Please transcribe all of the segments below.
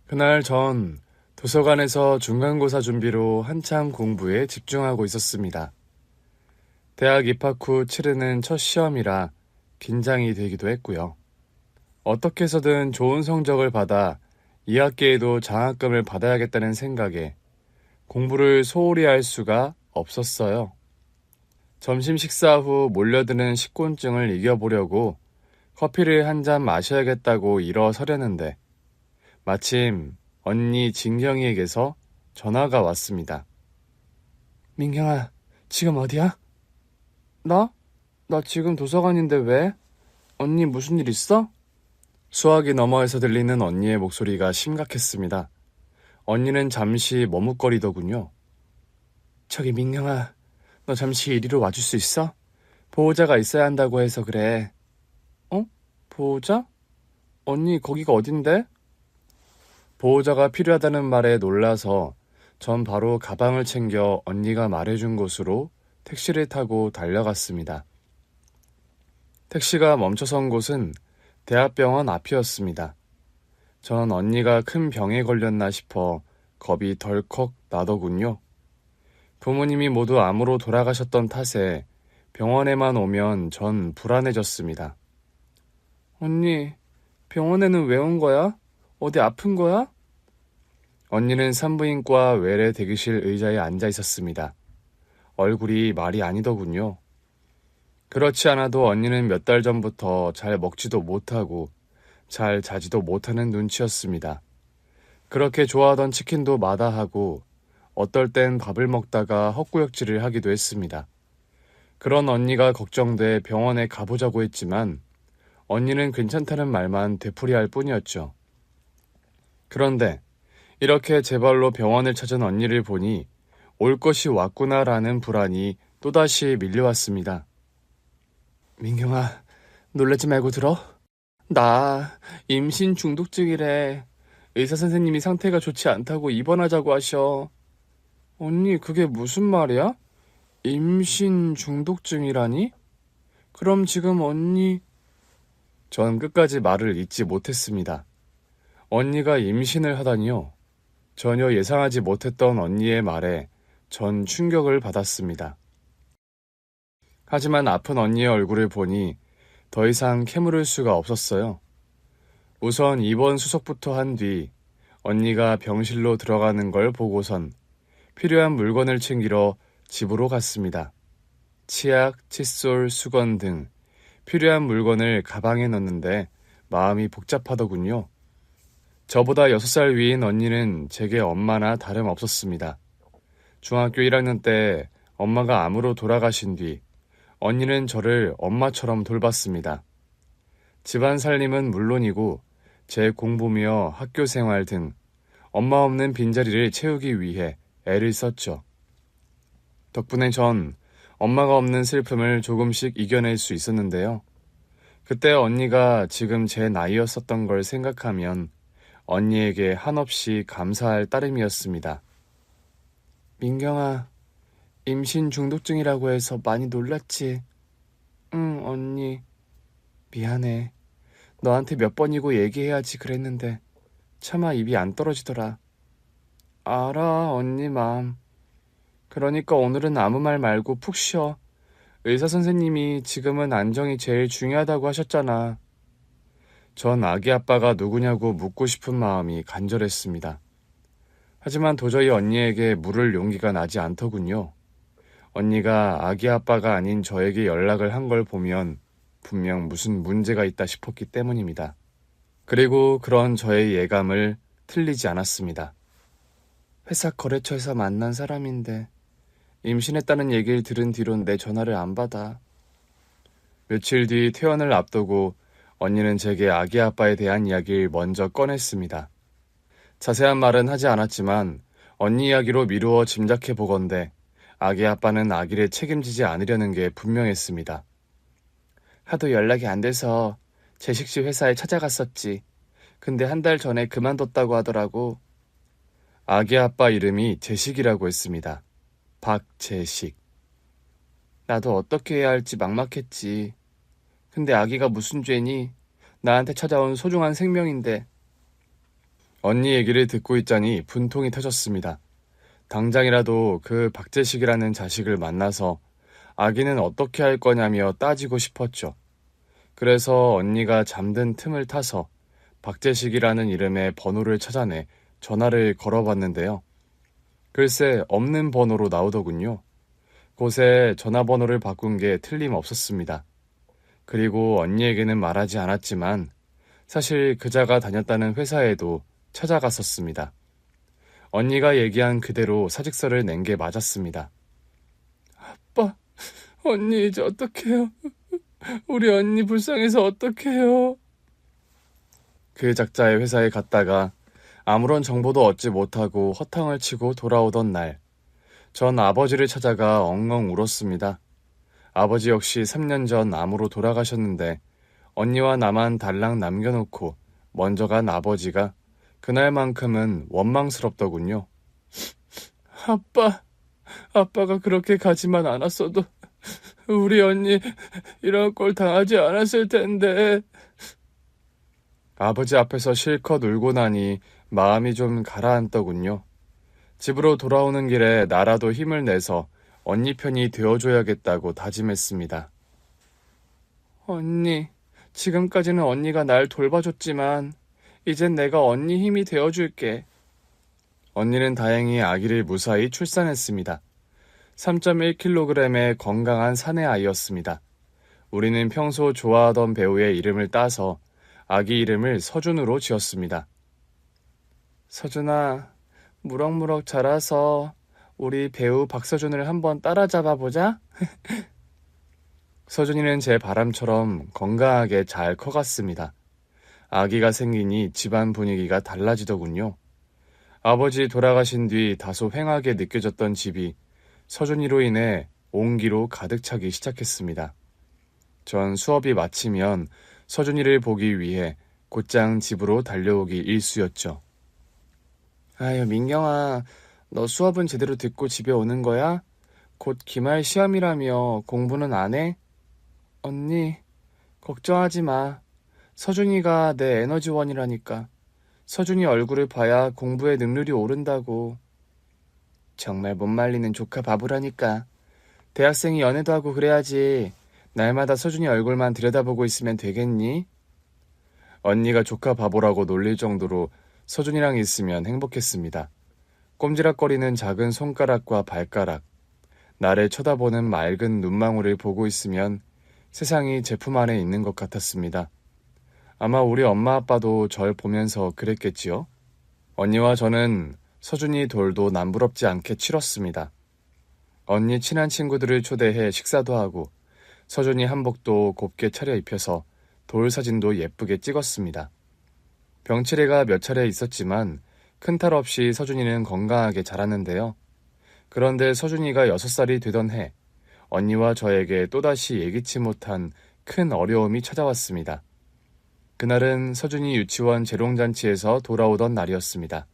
그날 전 도서관에서 중간고사 준비로 한참 공부에 집중하고 있었습니다. 대학 입학 후 치르는 첫 시험이라 긴장이 되기도 했고요. 어떻게 해서든 좋은 성적을 받아 2학기에도 장학금을 받아야겠다는 생각에 공부를 소홀히 할 수가 없었어요. 점심 식사 후 몰려드는 식곤증을 이겨보려고 커피를 한 잔 마셔야겠다고 일어서려는데 마침 언니 진경이에게서 전화가 왔습니다. 민경아, 지금 어디야? 나? 나 지금 도서관인데 왜? 언니 무슨 일 있어? 수화기 너머에서 들리는 언니의 목소리가 심각했습니다. 언니는 잠시 머뭇거리더군요. 저기 민경아, 너 잠시 이리로 와줄 수 있어? 보호자가 있어야 한다고 해서 그래. 어? 보호자? 언니 거기가 어딘데? 보호자가 필요하다는 말에 놀라서 전 바로 가방을 챙겨 언니가 말해준 곳으로 택시를 타고 달려갔습니다. 택시가 멈춰선 곳은 대학병원 앞이었습니다. 전 언니가 큰 병에 걸렸나 싶어 겁이 덜컥 나더군요. 부모님이 모두 암으로 돌아가셨던 탓에 병원에만 오면 전 불안해졌습니다. 언니, 병원에는 왜 온 거야? 어디 아픈 거야? 언니는 산부인과 외래 대기실 의자에 앉아 있었습니다. 얼굴이 말이 아니더군요. 그렇지 않아도 언니는 몇 달 전부터 잘 먹지도 못하고 잘 자지도 못하는 눈치였습니다. 그렇게 좋아하던 치킨도 마다하고 어떨 땐 밥을 먹다가 헛구역질을 하기도 했습니다. 그런 언니가 걱정돼 병원에 가보자고 했지만 언니는 괜찮다는 말만 되풀이할 뿐이었죠. 그런데 이렇게 제 발로 병원을 찾은 언니를 보니 올 것이 왔구나라는 불안이 또다시 밀려왔습니다. 민경아, 놀라지 말고 들어? 나 임신 중독증이래. 의사 선생님이 상태가 좋지 않다고 입원하자고 하셔. 언니, 그게 무슨 말이야? 임신 중독증이라니? 그럼 지금 언니... 전 끝까지 말을 잇지 못했습니다. 언니가 임신을 하다니요. 전혀 예상하지 못했던 언니의 말에 전 충격을 받았습니다. 하지만 아픈 언니의 얼굴을 보니 더 이상 캐물을 수가 없었어요. 우선 입원 수속부터 한 뒤 언니가 병실로 들어가는 걸 보고선 필요한 물건을 챙기러 집으로 갔습니다. 치약, 칫솔, 수건 등 필요한 물건을 가방에 넣는데 마음이 복잡하더군요. 저보다 6살 위인 언니는 제게 엄마나 다름없었습니다. 중학교 1학년 때 엄마가 암으로 돌아가신 뒤 언니는 저를 엄마처럼 돌봤습니다. 집안 살림은 물론이고 제 공부며 학교 생활 등 엄마 없는 빈자리를 채우기 위해 애를 썼죠. 덕분에 전 엄마가 없는 슬픔을 조금씩 이겨낼 수 있었는데요. 그때 언니가 지금 제 나이였었던 걸 생각하면 언니에게 한없이 감사할 따름이었습니다. 민경아, 임신 중독증이라고 해서 많이 놀랐지? 응, 언니. 미안해. 너한테 몇 번이고 얘기해야지 그랬는데 차마 입이 안 떨어지더라. 알아, 언니 마음. 그러니까 오늘은 아무 말 말고 푹 쉬어. 의사 선생님이 지금은 안정이 제일 중요하다고 하셨잖아. 전 아기 아빠가 누구냐고 묻고 싶은 마음이 간절했습니다. 하지만 도저히 언니에게 물을 용기가 나지 않더군요. 언니가 아기 아빠가 아닌 저에게 연락을 한 걸 보면 분명 무슨 문제가 있다 싶었기 때문입니다. 그리고 그런 저의 예감을 틀리지 않았습니다. 회사 거래처에서 만난 사람인데 임신했다는 얘기를 들은 뒤론 내 전화를 안 받아. 며칠 뒤 퇴원을 앞두고 언니는 제게 아기 아빠에 대한 이야기를 먼저 꺼냈습니다. 자세한 말은 하지 않았지만 언니 이야기로 미루어 짐작해 보건대 아기 아빠는 아기를 책임지지 않으려는 게 분명했습니다. 하도 연락이 안 돼서 제식씨 회사에 찾아갔었지. 근데 한 달 전에 그만뒀다고 하더라고. 아기 아빠 이름이 제식이라고 했습니다. 박제식. 나도 어떻게 해야 할지 막막했지. 근데 아기가 무슨 죄니? 나한테 찾아온 소중한 생명인데. 언니 얘기를 듣고 있자니 분통이 터졌습니다. 당장이라도 그 박재식이라는 자식을 만나서 아기는 어떻게 할 거냐며 따지고 싶었죠. 그래서 언니가 잠든 틈을 타서 박재식이라는 이름의 번호를 찾아내 전화를 걸어봤는데요. 글쎄 없는 번호로 나오더군요. 곳에 전화번호를 바꾼 게 틀림없었습니다. 그리고 언니에게는 말하지 않았지만 사실 그자가 다녔다는 회사에도 찾아갔었습니다. 언니가 얘기한 그대로 사직서를 낸 게 맞았습니다. 아빠, 언니 이제 어떡해요? 우리 언니 불쌍해서 어떡해요? 그 작자의 회사에 갔다가 아무런 정보도 얻지 못하고 허탕을 치고 돌아오던 날, 전 아버지를 찾아가 엉엉 울었습니다. 아버지 역시 3년 전 암으로 돌아가셨는데 언니와 나만 달랑 남겨놓고 먼저 간 아버지가 그날만큼은 원망스럽더군요. 아빠가 그렇게 가지만 않았어도 우리 언니 이런 꼴 당하지 않았을 텐데. 아버지 앞에서 실컷 울고 나니 마음이 좀 가라앉더군요. 집으로 돌아오는 길에 나라도 힘을 내서 언니 편이 되어줘야겠다고 다짐했습니다. 언니, 지금까지는 언니가 날 돌봐줬지만 이젠 내가 언니 힘이 되어줄게. 언니는 다행히 아기를 무사히 출산했습니다. 3.1kg의 건강한 사내 아이였습니다. 우리는 평소 좋아하던 배우의 이름을 따서 아기 이름을 서준으로 지었습니다. 서준아, 무럭무럭 자라서 우리 배우 박서준을 한번 따라잡아 보자. 서준이는 제 바람처럼 건강하게 잘 커갔습니다. 아기가 생기니 집안 분위기가 달라지더군요. 아버지 돌아가신 뒤 다소 휑하게 느껴졌던 집이 서준이로 인해 온기로 가득 차기 시작했습니다. 전 수업이 마치면 서준이를 보기 위해 곧장 집으로 달려오기 일쑤였죠. 아유, 민경아, 너 수업은 제대로 듣고 집에 오는 거야? 곧 기말 시험이라며 공부는 안 해? 언니, 걱정하지 마. 서준이가 내 에너지원이라니까. 서준이 얼굴을 봐야 공부에 능률이 오른다고. 정말 못 말리는 조카 바보라니까. 대학생이 연애도 하고 그래야지. 날마다 서준이 얼굴만 들여다보고 있으면 되겠니? 언니가 조카 바보라고 놀릴 정도로 서준이랑 있으면 행복했습니다. 꼼지락거리는 작은 손가락과 발가락, 나를 쳐다보는 맑은 눈망울을 보고 있으면 세상이 제 품 안에 있는 것 같았습니다. 아마 우리 엄마 아빠도 절 보면서 그랬겠지요? 언니와 저는 서준이 돌도 남부럽지 않게 치렀습니다. 언니 친한 친구들을 초대해 식사도 하고 서준이 한복도 곱게 차려입혀서 돌 사진도 예쁘게 찍었습니다. 병치레가 몇 차례 있었지만 큰 탈 없이 서준이는 건강하게 자랐는데요. 그런데 서준이가 6살이 되던 해 언니와 저에게 또다시 예기치 못한 큰 어려움이 찾아왔습니다. 그날은 서준이 유치원 재롱잔치에서 돌아오던 날이었습니다.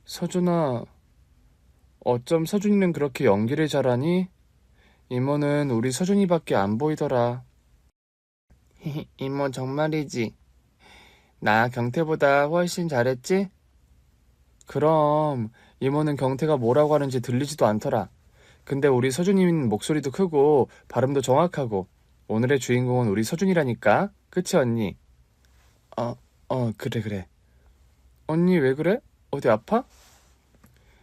서준아, 어쩜 서준이는 그렇게 연기를 잘하니? 이모는 우리 서준이밖에 안 보이더라. 이모 정말이지. 나 경태보다 훨씬 잘했지? 그럼 이모는 경태가 뭐라고 하는지 들리지도 않더라. 근데 우리 서준이는 목소리도 크고 발음도 정확하고 오늘의 주인공은 우리 서준이라니까. 그치 언니? 그래. 언니 왜 그래? 어디 아파?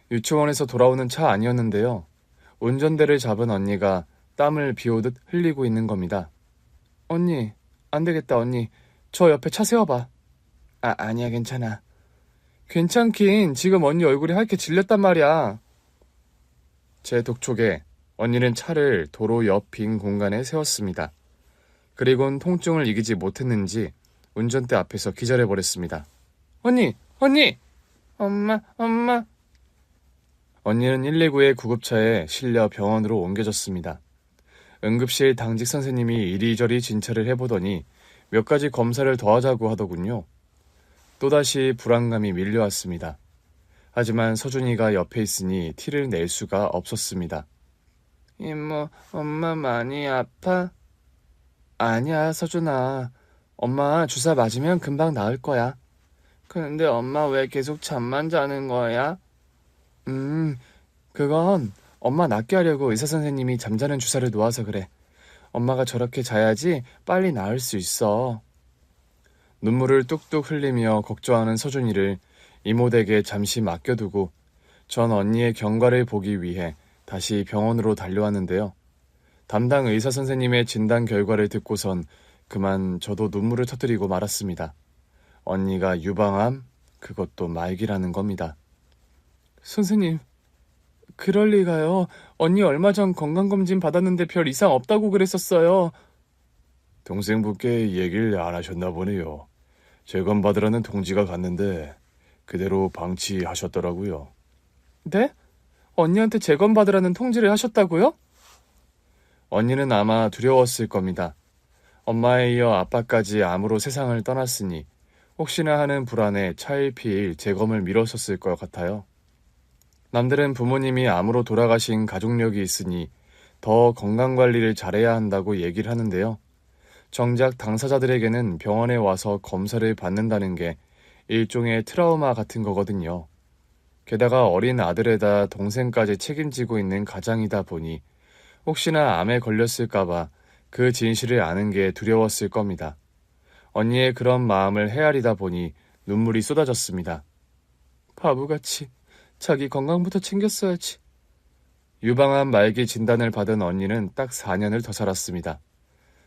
유치원에서 돌아오는 차 아니었는데요. 운전대를 잡은 언니가 땀을 비오듯 흘리고 있는 겁니다. 언니, 안 되겠다 언니. 저 옆에 차 세워봐. 아니야 괜찮아. 괜찮긴 지금 언니 얼굴이 하얗게 질렸단 말이야. 제 독촉에 언니는 차를 도로 옆 빈 공간에 세웠습니다. 그리곤 통증을 이기지 못했는지 운전대 앞에서 기절해버렸습니다. 언니! 엄마! 언니는 119의 구급차에 실려 병원으로 옮겨졌습니다. 응급실 당직 선생님이 이리저리 진찰을 해보더니 몇 가지 검사를 더 하자고 하더군요. 또다시 불안감이 밀려왔습니다. 하지만 서준이가 옆에 있으니 티를 낼 수가 없었습니다. 이모, 엄마 많이 아파? 아니야, 서준아. 엄마 주사 맞으면 금방 나을 거야. 근데 엄마 왜 계속 잠만 자는 거야? 그건 엄마 낫게 하려고 의사 선생님이 잠자는 주사를 놓아서 그래. 엄마가 저렇게 자야지 빨리 나을 수 있어. 눈물을 뚝뚝 흘리며 걱정하는 서준이를 이모 댁에 잠시 맡겨두고 전 언니의 경과를 보기 위해 다시 병원으로 달려왔는데요. 담당 의사 선생님의 진단 결과를 듣고선 그만 저도 눈물을 터뜨리고 말았습니다. 언니가 유방암, 그것도 말기라는 겁니다. 선생님, 그럴 리가요. 언니 얼마 전 건강검진 받았는데 별 이상 없다고 그랬었어요. 동생분께 얘기를 안 하셨나 보네요. 재검 받으라는 통지가 갔는데 그대로 방치하셨더라고요. 네? 언니한테 재검 받으라는 통지를 하셨다고요? 언니는 아마 두려웠을 겁니다. 엄마에 이어 아빠까지 암으로 세상을 떠났으니 혹시나 하는 불안에 차일피일 재검을 미뤘었을 것 같아요. 남들은 부모님이 암으로 돌아가신 가족력이 있으니 더 건강관리를 잘해야 한다고 얘기를 하는데요. 정작 당사자들에게는 병원에 와서 검사를 받는다는 게 일종의 트라우마 같은 거거든요. 게다가 어린 아들에다 동생까지 책임지고 있는 가장이다 보니 혹시나 암에 걸렸을까봐 그 진실을 아는 게 두려웠을 겁니다. 언니의 그런 마음을 헤아리다 보니 눈물이 쏟아졌습니다. 바보같이 자기 건강부터 챙겼어야지. 유방암 말기 진단을 받은 언니는 딱 4년을 더 살았습니다.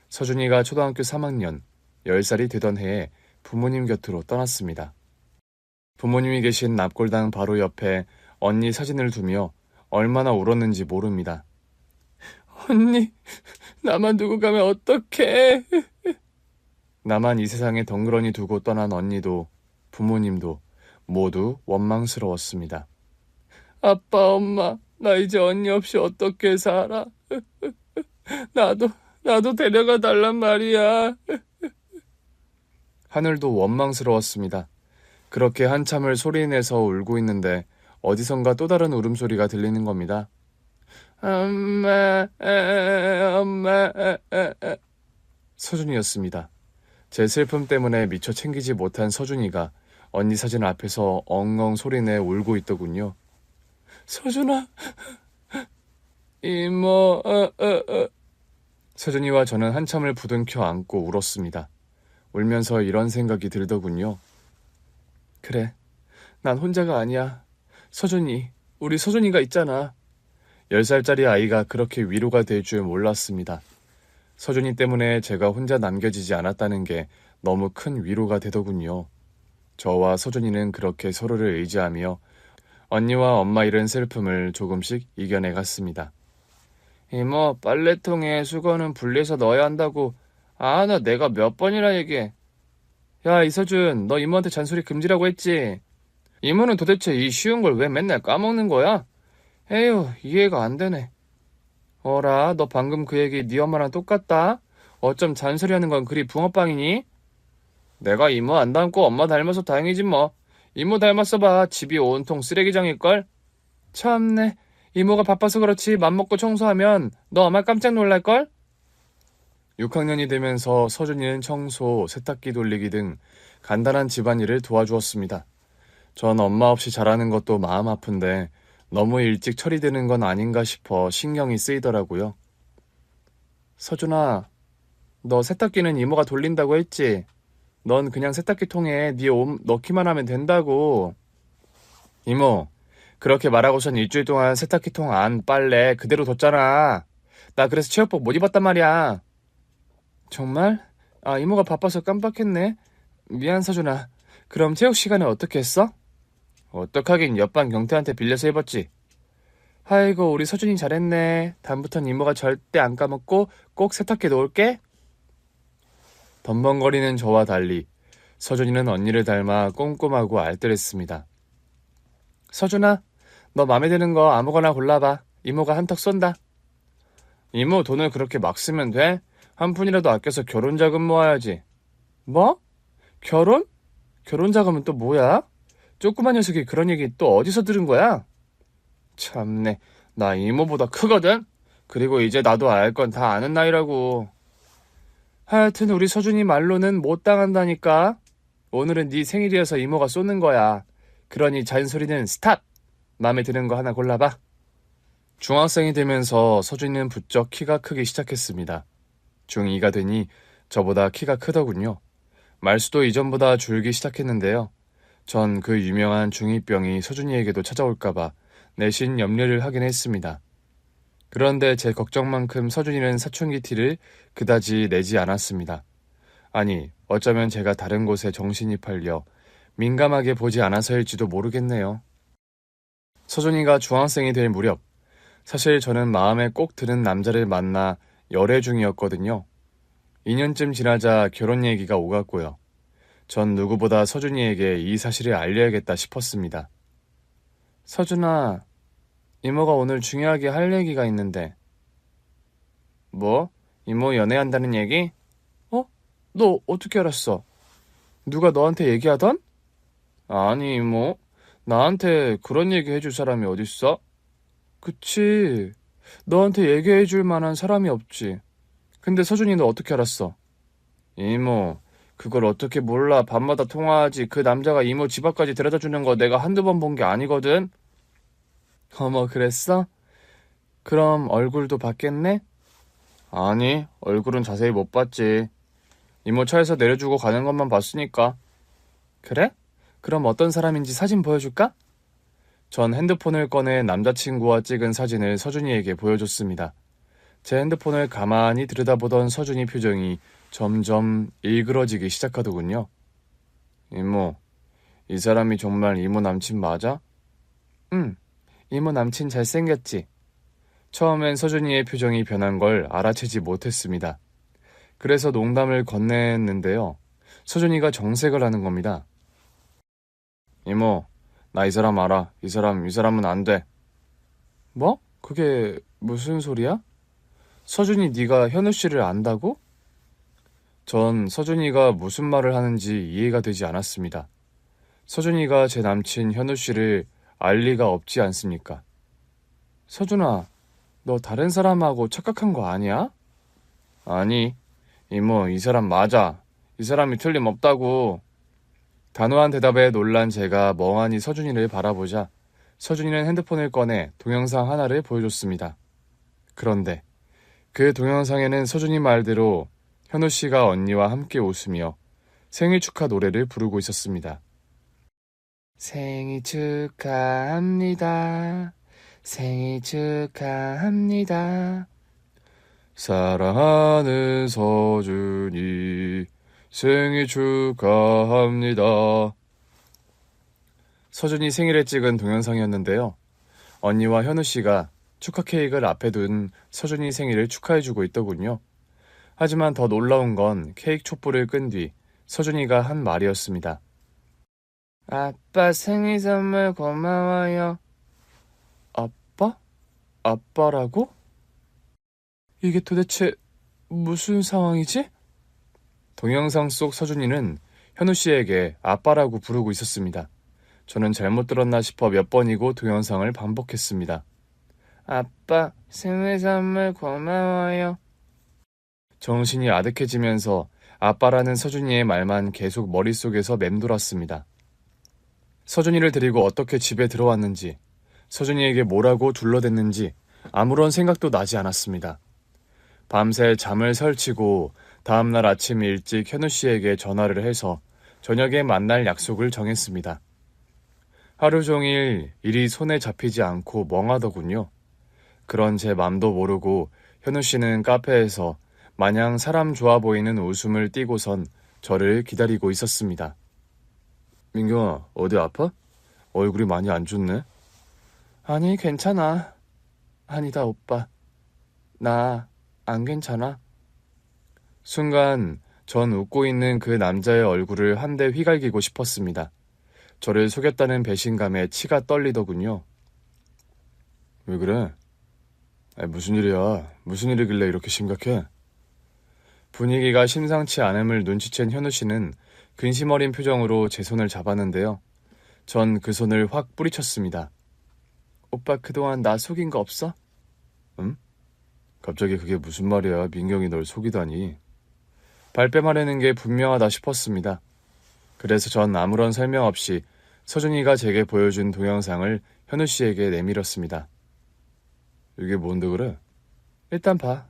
서준이가 초등학교 3학년, 10살이 되던 해에 부모님 곁으로 떠났습니다. 부모님이 계신 납골당 바로 옆에 언니 사진을 두며 얼마나 울었는지 모릅니다. 언니, 나만 두고 가면 어떡해? 나만 이 세상에 덩그러니 두고 떠난 언니도 부모님도 모두 원망스러웠습니다. 아빠, 엄마, 나 이제 언니 없이 어떻게 살아? 나도 데려가 달란 말이야. 하늘도 원망스러웠습니다. 그렇게 한참을 소리내서 울고 있는데 어디선가 또 다른 울음소리가 들리는 겁니다. 엄마, 엄마. 서준이였습니다. 제 슬픔 때문에 미처 챙기지 못한 서준이가 언니 사진 앞에서 엉엉 소리내 울고 있더군요. 서준아, 이모, 서준이와 저는 한참을 부둥켜 안고 울었습니다. 울면서 이런 생각이 들더군요. 그래, 난 혼자가 아니야. 서준이, 우리 서준이가 있잖아. 10살짜리 아이가 그렇게 위로가 될 줄 몰랐습니다. 서준이 때문에 제가 혼자 남겨지지 않았다는 게 너무 큰 위로가 되더군요. 저와 서준이는 그렇게 서로를 의지하며 언니와 엄마 잃은 슬픔을 조금씩 이겨내 갔습니다. 이모, 빨래통에 수건은 분리해서 넣어야 한다고. 나 내가 몇 번이나 얘기해. 야, 이서준, 너 이모한테 잔소리 금지라고 했지? 이모는 도대체 이 쉬운 걸 왜 맨날 까먹는 거야? 에휴, 이해가 안 되네. 어라, 너 방금 그 얘기 네 엄마랑 똑같다? 어쩜 잔소리하는 건 그리 붕어빵이니? 내가 이모 안 닮고 엄마 닮아서 다행이지 뭐. 이모 닮았어 봐. 집이 온통 쓰레기장일걸? 참네. 이모가 바빠서 그렇지 맘먹고 청소하면 너 아마 깜짝 놀랄걸? 6학년이 되면서 서준이는 청소, 세탁기 돌리기 등 간단한 집안일을 도와주었습니다. 전 엄마 없이 자라는 것도 마음 아픈데 너무 일찍 처리되는 건 아닌가 싶어 신경이 쓰이더라고요. 서준아, 너 세탁기는 이모가 돌린다고 했지? 넌 그냥 세탁기 통에 네 옷 넣기만 하면 된다고. 이모, 그렇게 말하고선 일주일 동안 세탁기 통 안 빨래 그대로 뒀잖아. 나 그래서 체육복 못 입었단 말이야. 정말? 이모가 바빠서 깜빡했네. 미안 서준아. 그럼 체육 시간에 어떻게 했어? 어떡하긴 옆반 경태한테 빌려서 입었지. 아이고 우리 서준이 잘했네. 다음부턴 이모가 절대 안 까먹고 꼭 세탁기에 놓을게. 덤벙거리는 저와 달리 서준이는 언니를 닮아 꼼꼼하고 알뜰했습니다. 서준아, 너 맘에 드는 거 아무거나 골라봐. 이모가 한턱 쏜다. 이모 돈을 그렇게 막 쓰면 돼? 한 푼이라도 아껴서 결혼 자금 모아야지. 뭐? 결혼? 결혼 자금은 또 뭐야? 조그만 녀석이 그런 얘기 또 어디서 들은 거야? 참네, 나 이모보다 크거든? 그리고 이제 나도 알 건 다 아는 나이라고. 하여튼 우리 서준이 말로는 못 당한다니까. 오늘은 네 생일이어서 이모가 쏘는 거야. 그러니 잔소리는 스탑! 마음에 드는 거 하나 골라봐. 중학생이 되면서 서준이는 부쩍 키가 크기 시작했습니다. 중2가 되니 저보다 키가 크더군요. 말수도 이전보다 줄기 시작했는데요. 전 그 유명한 중2병이 서준이에게도 찾아올까봐 내심 염려를 하긴 했습니다. 그런데 제 걱정만큼 서준이는 사춘기 티를 그다지 내지 않았습니다. 아니, 어쩌면 제가 다른 곳에 정신이 팔려 민감하게 보지 않아서일지도 모르겠네요. 서준이가 중학생이 될 무렵, 사실 저는 마음에 꼭 드는 남자를 만나 열애 중이었거든요. 2년쯤 지나자 결혼 얘기가 오갔고요. 전 누구보다 서준이에게 이 사실을 알려야겠다 싶었습니다. 서준아, 이모가 오늘 중요하게 할 얘기가 있는데. 뭐? 이모 연애한다는 얘기? 어? 너 어떻게 알았어? 누가 너한테 얘기하던? 아니, 이모. 나한테 그런 얘기 해줄 사람이 어딨어? 그치. 너한테 얘기해줄 만한 사람이 없지. 근데 서준이 너 어떻게 알았어? 이모, 그걸 어떻게 몰라. 밤마다 통화하지. 그 남자가 이모 집 앞까지 데려다 주는 거 내가 한두 번 본 게 아니거든. 어머, 그랬어? 그럼 얼굴도 봤겠네? 아니, 얼굴은 자세히 못 봤지. 이모 차에서 내려주고 가는 것만 봤으니까. 그래? 그럼 어떤 사람인지 사진 보여줄까? 전 핸드폰을 꺼내 남자친구와 찍은 사진을 서준이에게 보여줬습니다. 제 핸드폰을 가만히 들여다보던 서준이 표정이 점점 일그러지기 시작하더군요. 이모, 이 사람이 정말 이모 남친 맞아? 응, 이모 남친 잘생겼지? 처음엔 서준이의 표정이 변한 걸 알아채지 못했습니다. 그래서 농담을 건넸는데요. 서준이가 정색을 하는 겁니다. 이모, 나 이 사람 알아. 이 사람은 안 돼. 뭐? 그게 무슨 소리야? 서준이 네가 현우 씨를 안다고? 전 서준이가 무슨 말을 하는지 이해가 되지 않았습니다. 서준이가 제 남친 현우 씨를 알 리가 없지 않습니까? 서준아, 너 다른 사람하고 착각한 거 아니야? 아니, 이모, 이 사람 맞아. 이 사람이 틀림없다고. 단호한 대답에 놀란 제가 멍하니 서준이를 바라보자 서준이는 핸드폰을 꺼내 동영상 하나를 보여줬습니다. 그런데 그 동영상에는 서준이 말대로 현우 씨가 언니와 함께 웃으며 생일 축하 노래를 부르고 있었습니다. 생일 축하합니다. 생일 축하합니다. 사랑하는 서준이 생일 축하합니다. 서준이 생일에 찍은 동영상이었는데요. 언니와 현우 씨가 축하 케이크를 앞에 둔 서준이 생일을 축하해주고 있더군요. 하지만 더 놀라운 건 케이크 촛불을 끈 뒤 서준이가 한 말이었습니다. 아빠 생일 선물 고마워요. 아빠? 아빠라고? 이게 도대체 무슨 상황이지? 동영상 속 서준이는 현우 씨에게 아빠라고 부르고 있었습니다. 저는 잘못 들었나 싶어 몇 번이고 동영상을 반복했습니다. 아빠, 생일 선물 고마워요. 정신이 아득해지면서 아빠라는 서준이의 말만 계속 머릿속에서 맴돌았습니다. 서준이를 데리고 어떻게 집에 들어왔는지, 서준이에게 뭐라고 둘러댔는지 아무런 생각도 나지 않았습니다. 밤새 잠을 설치고 다음날 아침 일찍 현우 씨에게 전화를 해서 저녁에 만날 약속을 정했습니다. 하루 종일 일이 손에 잡히지 않고 멍하더군요. 그런 제 맘도 모르고 현우 씨는 카페에서 마냥 사람 좋아 보이는 웃음을 띠고선 저를 기다리고 있었습니다. 민경아, 어디 아파? 얼굴이 많이 안 좋네. 아니, 괜찮아. 아니다, 오빠. 나 안 괜찮아. 순간 전 웃고 있는 그 남자의 얼굴을 한데 휘갈기고 싶었습니다. 저를 속였다는 배신감에 치가 떨리더군요. 왜 그래? 무슨 일이야? 무슨 일이길래 이렇게 심각해? 분위기가 심상치 않음을 눈치챈 현우 씨는 근심 어린 표정으로 제 손을 잡았는데요. 전 그 손을 확 뿌리쳤습니다. 오빠 그동안 나 속인 거 없어? 응? 갑자기 그게 무슨 말이야? 민경이 널 속이다니. 발뺌하려는 게 분명하다 싶었습니다. 그래서 전 아무런 설명 없이 서준이가 제게 보여준 동영상을 현우 씨에게 내밀었습니다. 이게 뭔데 그래? 일단 봐.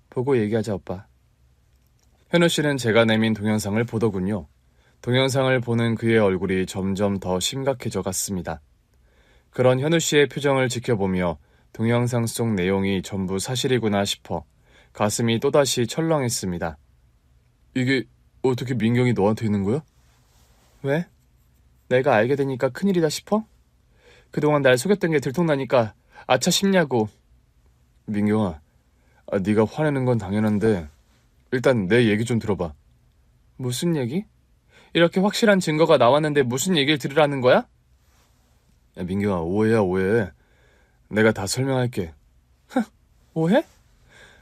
보고 얘기하자, 오빠. 현우 씨는 제가 내민 동영상을 보더군요. 동영상을 보는 그의 얼굴이 점점 더 심각해져 갔습니다. 그런 현우 씨의 표정을 지켜보며 동영상 속 내용이 전부 사실이구나 싶어 가슴이 또다시 철렁했습니다. 이게 어떻게 민경이 너한테 있는 거야? 왜? 내가 알게 되니까 큰일이다 싶어? 그동안 날 속였던 게 들통나니까 아차 싶냐고. 민경아, 네가 화내는 건 당연한데 일단 내 얘기 좀 들어봐. 무슨 얘기? 이렇게 확실한 증거가 나왔는데 무슨 얘기를 들으라는 거야? 야, 민경아, 오해야, 오해. 내가 다 설명할게. 오해?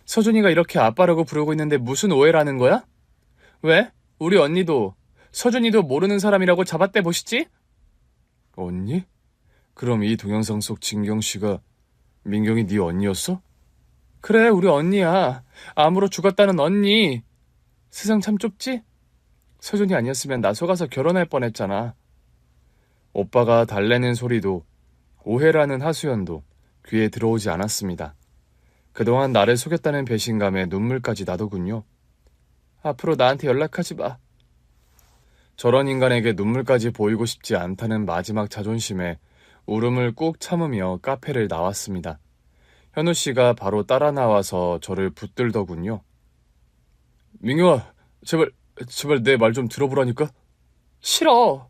서준이가 이렇게 아빠라고 부르고 있는데 무슨 오해라는 거야? 왜? 우리 언니도 서준이도 모르는 사람이라고 잡아떼 보시지? 언니? 그럼 이 동영상 속 진경 씨가 민경이 네 언니였어? 그래, 우리 언니야. 암으로 죽었다는 언니. 세상 참 좁지? 서준이 아니었으면 나 속아서 결혼할 뻔했잖아. 오빠가 달래는 소리도 오해라는 하소연도 귀에 들어오지 않았습니다. 그동안 나를 속였다는 배신감에 눈물까지 나더군요. 앞으로 나한테 연락하지 마. 저런 인간에게 눈물까지 보이고 싶지 않다는 마지막 자존심에 울음을 꾹 참으며 카페를 나왔습니다. 현우 씨가 바로 따라 나와서 저를 붙들더군요. 민경아, 제발 내 말 좀 들어보라니까? 싫어.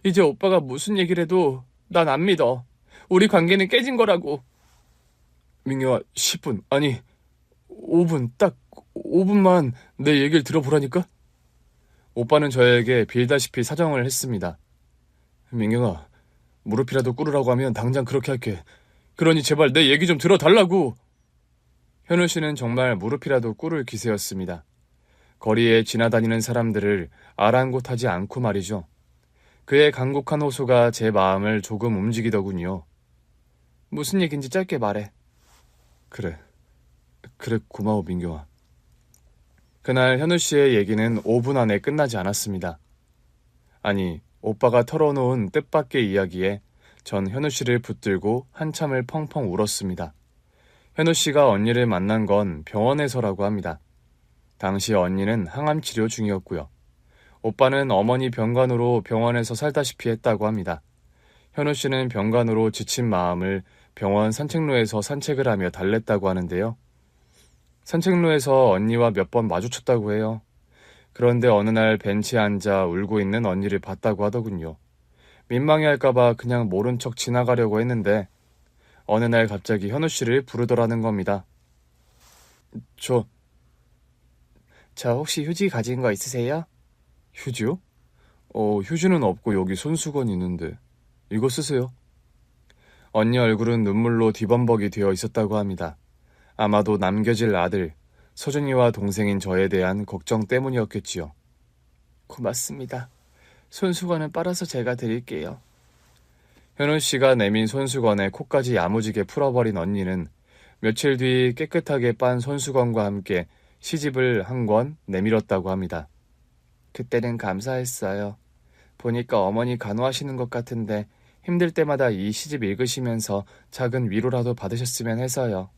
이제 오빠가 무슨 얘기를 해도 난 안 믿어. 우리 관계는 깨진 거라고. 민경아, 10분, 아니 5분, 딱 5분만 내 얘기를 들어보라니까? 오빠는 저에게 빌다시피 사정을 했습니다. 민경아, 무릎이라도 꿇으라고 하면 당장 그렇게 할게. 그러니 제발 내 얘기 좀 들어달라고. 현우 씨는 정말 무릎이라도 꿇을 기세였습니다. 거리에 지나다니는 사람들을 아랑곳하지 않고 말이죠. 그의 간곡한 호소가 제 마음을 조금 움직이더군요. 무슨 얘긴지 짧게 말해. 그래 고마워 민경아. 그날 현우 씨의 얘기는 5분 안에 끝나지 않았습니다. 아니, 오빠가 털어놓은 뜻밖의 이야기에 전 현우 씨를 붙들고 한참을 펑펑 울었습니다. 현우 씨가 언니를 만난 건 병원에서라고 합니다. 당시 언니는 항암 치료 중이었고요. 오빠는 어머니 병간호로 병원에서 살다시피 했다고 합니다. 현우 씨는 병간호로 지친 마음을 병원 산책로에서 산책을 하며 달랬다고 하는데요. 산책로에서 언니와 몇 번 마주쳤다고 해요. 그런데 어느 날 벤치에 앉아 울고 있는 언니를 봤다고 하더군요. 민망해할까봐 그냥 모른 척 지나가려고 했는데 어느 날 갑자기 현우 씨를 부르더라는 겁니다. 저 혹시 휴지 가진 거 있으세요? 휴지요? 휴지는 없고 여기 손수건이 있는데 이거 쓰세요. 언니 얼굴은 눈물로 뒤범벅이 되어 있었다고 합니다. 아마도 남겨질 아들, 서준이와 동생인 저에 대한 걱정 때문이었겠지요. 고맙습니다. 손수건은 빨아서 제가 드릴게요. 현우 씨가 내민 손수건에 코까지 야무지게 풀어버린 언니는 며칠 뒤 깨끗하게 빤 손수건과 함께 시집을 한 권 내밀었다고 합니다. 그때는 감사했어요. 보니까 어머니 간호하시는 것 같은데 힘들 때마다 이 시집 읽으시면서 작은 위로라도 받으셨으면 해서요.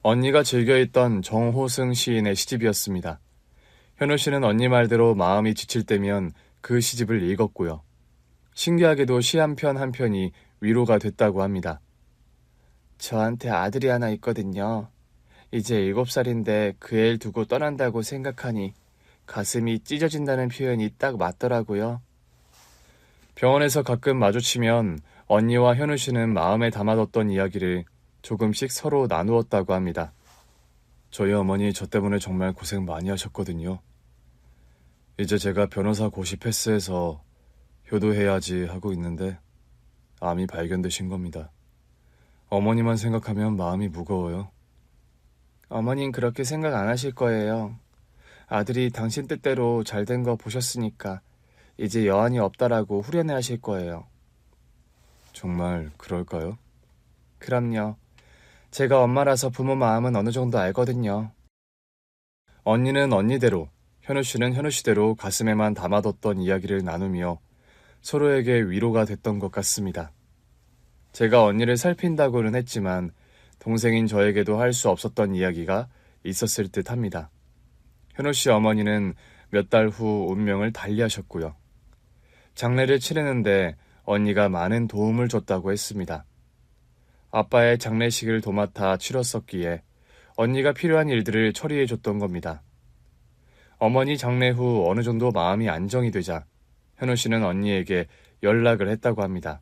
언니가 즐겨 읽던 정호승 시인의 시집이었습니다. 현우 씨는 언니 말대로 마음이 지칠 때면 그 시집을 읽었고요. 신기하게도 시 한 편 한 편이 위로가 됐다고 합니다. 저한테 아들이 하나 있거든요. 이제 7살인데 그 애를 두고 떠난다고 생각하니 가슴이 찢어진다는 표현이 딱 맞더라고요. 병원에서 가끔 마주치면 언니와 현우 씨는 마음에 담아뒀던 이야기를 조금씩 서로 나누었다고 합니다. 저희 어머니 저 때문에 정말 고생 많이 하셨거든요. 이제 제가 변호사 고시 패스해서 효도해야지 하고 있는데 암이 발견되신 겁니다. 어머니만 생각하면 마음이 무거워요. 어머닌 그렇게 생각 안 하실 거예요. 아들이 당신 뜻대로 잘 된 거 보셨으니까 이제 여한이 없다라고 후련해 하실 거예요. 정말 그럴까요? 그럼요. 제가 엄마라서 부모 마음은 어느 정도 알거든요. 언니는 언니대로, 현우 씨는 현우 씨대로 가슴에만 담아뒀던 이야기를 나누며 서로에게 위로가 됐던 것 같습니다. 제가 언니를 살핀다고는 했지만 동생인 저에게도 할 수 없었던 이야기가 있었을 듯 합니다. 현우 씨 어머니는 몇 달 후 운명을 달리하셨고요. 장례를 치르는데 언니가 많은 도움을 줬다고 했습니다. 아빠의 장례식을 도맡아 치렀었기에 언니가 필요한 일들을 처리해줬던 겁니다. 어머니 장례 후 어느 정도 마음이 안정이 되자 현우 씨는 언니에게 연락을 했다고 합니다.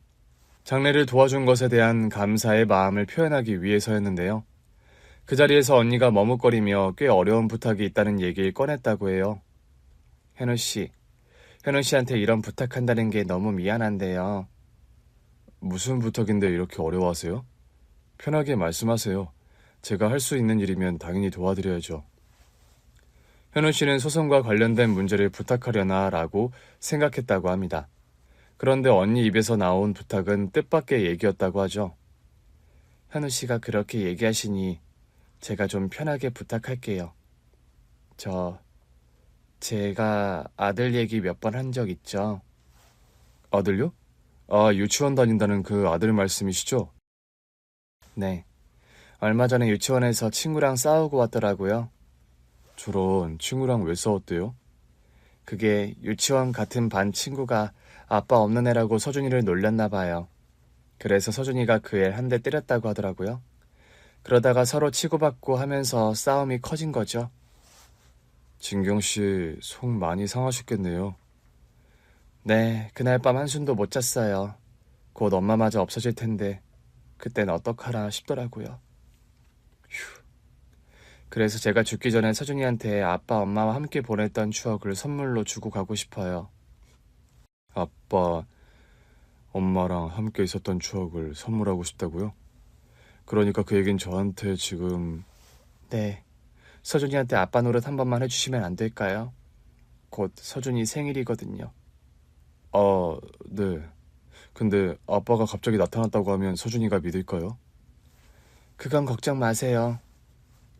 장례를 도와준 것에 대한 감사의 마음을 표현하기 위해서였는데요. 그 자리에서 언니가 머뭇거리며 꽤 어려운 부탁이 있다는 얘기를 꺼냈다고 해요. 현우 씨한테 이런 부탁한다는 게 너무 미안한데요. 무슨 부탁인데 이렇게 어려워하세요? 편하게 말씀하세요. 제가 할 수 있는 일이면 당연히 도와드려야죠. 현우 씨는 소송과 관련된 문제를 부탁하려나 라고 생각했다고 합니다. 그런데 언니 입에서 나온 부탁은 뜻밖의 얘기였다고 하죠. 현우 씨가 그렇게 얘기하시니 제가 좀 편하게 부탁할게요. 제가 아들 얘기 몇 번 한 적 있죠? 아들요? 아, 유치원 다닌다는 그 아들 말씀이시죠? 네. 얼마 전에 유치원에서 친구랑 싸우고 왔더라고요. 저런, 친구랑 왜 싸웠대요? 그게 유치원 같은 반 친구가 아빠 없는 애라고 서준이를 놀렸나 봐요. 그래서 서준이가 그 애 한 대 때렸다고 하더라고요. 그러다가 서로 치고받고 하면서 싸움이 커진 거죠. 진경씨 속 많이 상하셨겠네요. 네, 그날 밤 한숨도 못 잤어요. 곧 엄마마저 없어질 텐데 그땐 어떡하라 싶더라고요. 휴. 그래서 제가 죽기 전에 서준이한테 아빠 엄마와 함께 보냈던 추억을 선물로 주고 가고 싶어요. 아빠, 엄마랑 함께 있었던 추억을 선물하고 싶다고요? 그러니까 그 얘긴 저한테 지금... 네, 서준이한테 아빠 노릇 한 번만 해주시면 안 될까요? 곧 서준이 생일이거든요. 네. 근데 아빠가 갑자기 나타났다고 하면 서준이가 믿을까요? 그건 걱정 마세요.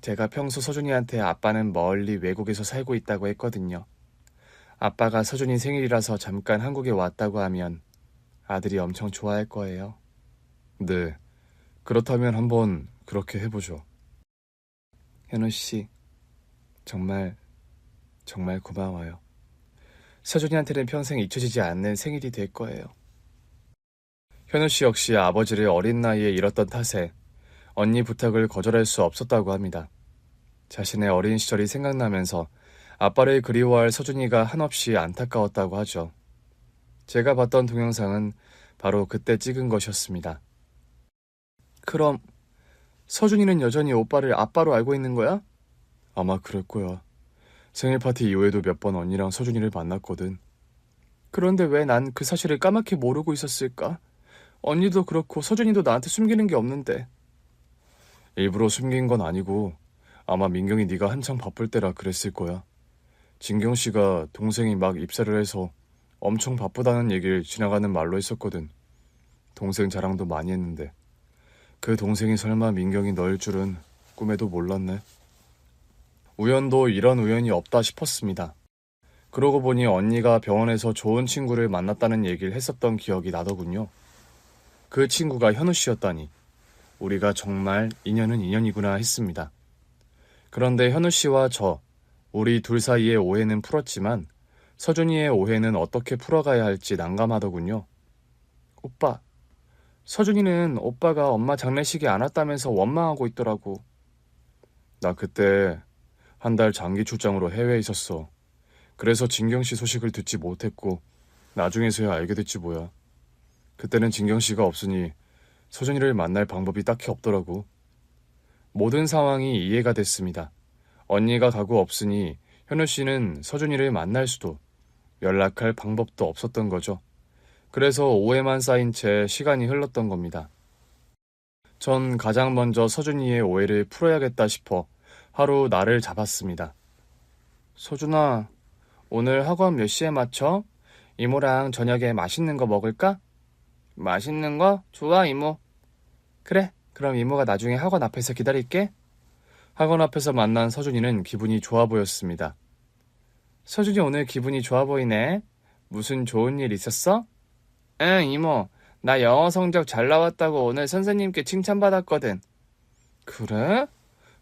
제가 평소 서준이한테 아빠는 멀리 외국에서 살고 있다고 했거든요. 아빠가 서준이 생일이라서 잠깐 한국에 왔다고 하면 아들이 엄청 좋아할 거예요. 네. 그렇다면 한번 그렇게 해보죠. 현우 씨, 정말 고마워요. 서준이한테는 평생 잊혀지지 않는 생일이 될 거예요. 현우 씨 역시 아버지를 어린 나이에 잃었던 탓에 언니 부탁을 거절할 수 없었다고 합니다. 자신의 어린 시절이 생각나면서 아빠를 그리워할 서준이가 한없이 안타까웠다고 하죠. 제가 봤던 동영상은 바로 그때 찍은 것이었습니다. 그럼 서준이는 여전히 오빠를 아빠로 알고 있는 거야? 아마 그럴 거야. 생일 파티 이후에도 몇 번 언니랑 서준이를 만났거든. 그런데 왜 난 그 사실을 까맣게 모르고 있었을까? 언니도 그렇고 서준이도 나한테 숨기는 게 없는데. 일부러 숨긴 건 아니고 아마 민경이 네가 한창 바쁠 때라 그랬을 거야. 진경 씨가 동생이 막 입사를 해서 엄청 바쁘다는 얘기를 지나가는 말로 했었거든. 동생 자랑도 많이 했는데 그 동생이 설마 민경이 너일 줄은 꿈에도 몰랐네. 우연도 이런 우연이 없다 싶었습니다. 그러고 보니 언니가 병원에서 좋은 친구를 만났다는 얘기를 했었던 기억이 나더군요. 그 친구가 현우 씨였다니 우리가 정말 인연은 인연이구나 했습니다. 그런데 현우 씨와 우리 둘 사이의 오해는 풀었지만 서준이의 오해는 어떻게 풀어가야 할지 난감하더군요. 오빠, 서준이는 오빠가 엄마 장례식에 안 왔다면서 원망하고 있더라고. 나 그때 한 달 장기 출장으로 해외에 있었어. 그래서 진경 씨 소식을 듣지 못했고 나중에서야 알게 됐지 뭐야. 그때는 진경 씨가 없으니 서준이를 만날 방법이 딱히 없더라고. 모든 상황이 이해가 됐습니다. 언니가 가고 없으니 현우 씨는 서준이를 만날 수도 연락할 방법도 없었던 거죠. 그래서 오해만 쌓인 채 시간이 흘렀던 겁니다. 전 가장 먼저 서준이의 오해를 풀어야겠다 싶어 하루 날을 잡았습니다. 서준아, 오늘 학원 몇 시에 마쳐? 이모랑 저녁에 맛있는 거 먹을까? 맛있는 거? 좋아, 이모. 그래, 그럼 이모가 나중에 학원 앞에서 기다릴게. 학원 앞에서 만난 서준이는 기분이 좋아 보였습니다. 서준이 오늘 기분이 좋아 보이네. 무슨 좋은 일 있었어? 응, 이모. 나 영어 성적 잘 나왔다고 오늘 선생님께 칭찬받았거든. 그래?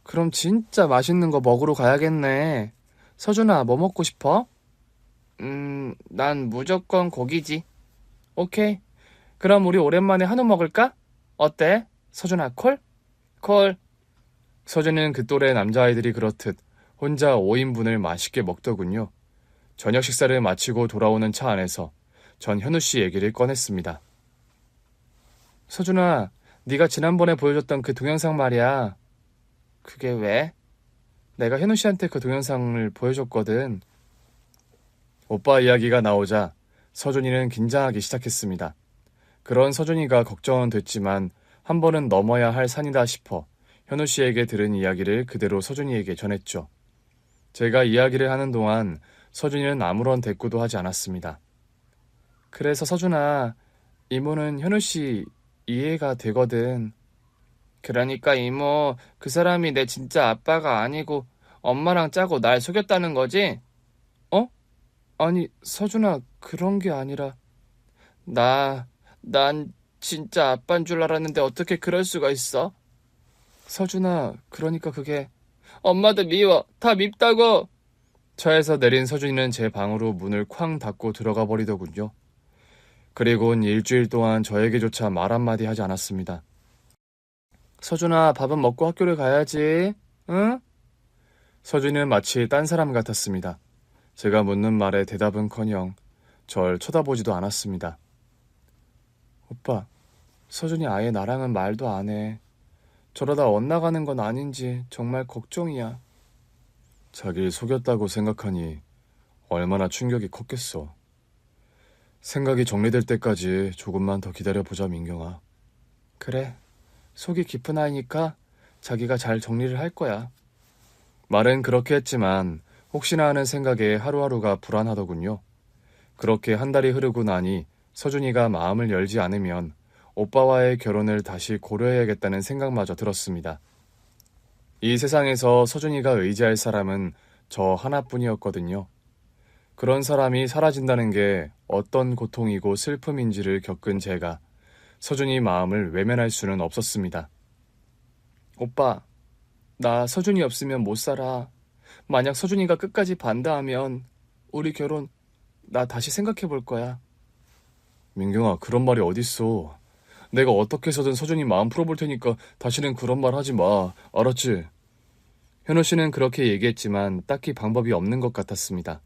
그럼 진짜 맛있는 거 먹으러 가야겠네. 서준아, 뭐 먹고 싶어? 난 무조건 고기지. 오케이. 그럼 우리 오랜만에 한우 먹을까? 어때? 서준아, 콜? 콜. 서준은 그 또래 남자아이들이 그렇듯 혼자 5인분을 맛있게 먹더군요. 저녁 식사를 마치고 돌아오는 차 안에서 전 현우 씨 얘기를 꺼냈습니다. 서준아, 네가 지난번에 보여줬던 그 동영상 말이야. 그게 왜? 내가 현우 씨한테 그 동영상을 보여줬거든. 오빠 이야기가 나오자 서준이는 긴장하기 시작했습니다. 그런 서준이가 걱정은 됐지만 한 번은 넘어야 할 산이다 싶어 현우 씨에게 들은 이야기를 그대로 서준이에게 전했죠. 제가 이야기를 하는 동안 서준이는 아무런 대꾸도 하지 않았습니다. 그래서 서준아, 이모는 현우 씨 이해가 되거든. 그러니까 이모, 그 사람이 내 진짜 아빠가 아니고 엄마랑 짜고 날 속였다는 거지? 어? 아니, 서준아, 그런 게 아니라 난 진짜 아빠인 줄 알았는데 어떻게 그럴 수가 있어? 서준아, 그러니까 그게 엄마도 미워. 다 밉다고. 차에서 내린 서준이는 제 방으로 문을 쾅 닫고 들어가 버리더군요. 그리고는 일주일 동안 저에게조차 말 한마디 하지 않았습니다. 서준아, 밥은 먹고 학교를 가야지. 응? 서준이는 마치 딴 사람 같았습니다. 제가 묻는 말에 대답은커녕 절 쳐다보지도 않았습니다. 오빠, 서준이 아예 나랑은 말도 안 해. 저러다 엇나가는 건 아닌지 정말 걱정이야. 자기를 속였다고 생각하니 얼마나 충격이 컸겠어. 생각이 정리될 때까지 조금만 더 기다려보자, 민경아. 그래, 속이 깊은 아이니까 자기가 잘 정리를 할 거야. 말은 그렇게 했지만 혹시나 하는 생각에 하루하루가 불안하더군요. 그렇게 한 달이 흐르고 나니 서준이가 마음을 열지 않으면 오빠와의 결혼을 다시 고려해야겠다는 생각마저 들었습니다. 이 세상에서 서준이가 의지할 사람은 저 하나뿐이었거든요. 그런 사람이 사라진다는 게 어떤 고통이고 슬픔인지를 겪은 제가 서준이 마음을 외면할 수는 없었습니다. 오빠, 나 서준이 없으면 못 살아. 만약 서준이가 끝까지 반대하면 우리 결혼 나 다시 생각해 볼 거야. 민경아, 그런 말이 어딨어. 내가 어떻게 해서든 서준이 마음 풀어볼 테니까 다시는 그런 말 하지 마. 알았지? 현우 씨는 그렇게 얘기했지만 딱히 방법이 없는 것 같았습니다.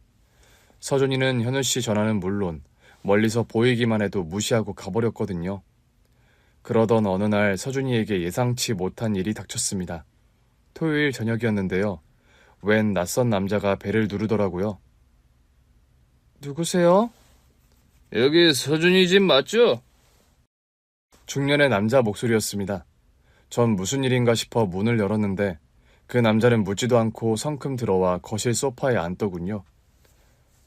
서준이는 현우 씨 전화는 물론 멀리서 보이기만 해도 무시하고 가버렸거든요. 그러던 어느 날 서준이에게 예상치 못한 일이 닥쳤습니다. 토요일 저녁이었는데요. 웬 낯선 남자가 배를 누르더라고요. 누구세요? 여기 서준이 집 맞죠? 중년의 남자 목소리였습니다. 전 무슨 일인가 싶어 문을 열었는데 그 남자는 묻지도 않고 성큼 들어와 거실 소파에 앉더군요.